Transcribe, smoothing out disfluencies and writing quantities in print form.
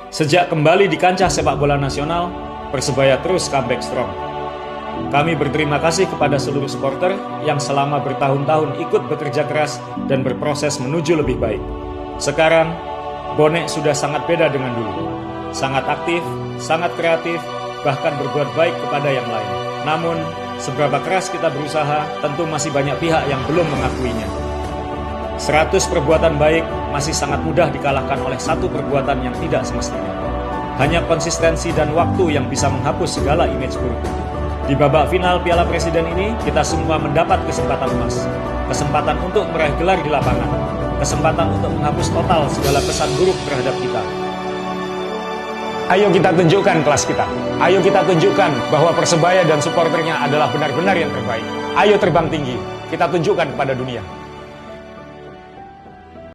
Sejak kembali di kancah sepak bola nasional, Persebaya terus comeback strong. Kami berterima kasih kepada seluruh supporter yang selama bertahun-tahun ikut bekerja keras dan berproses menuju lebih baik. Sekarang, bonek sudah sangat beda dengan dulu. Sangat aktif, sangat kreatif, bahkan berbuat baik kepada yang lain. Namun, seberapa keras kita berusaha, tentu masih banyak pihak yang belum mengakuinya. 100 perbuatan baik masih sangat mudah dikalahkan oleh satu perbuatan yang tidak semestinya. Hanya konsistensi dan waktu yang bisa menghapus segala image buruk. Di babak final Piala Presiden ini, kita semua mendapat kesempatan emas. Kesempatan untuk meraih gelar di lapangan. Kesempatan untuk menghapus total segala kesan buruk terhadap kita. Ayo kita tunjukkan kelas kita. Ayo kita tunjukkan bahwa Persebaya dan supporternya adalah benar-benar yang terbaik. Ayo terbang tinggi, kita tunjukkan kepada dunia.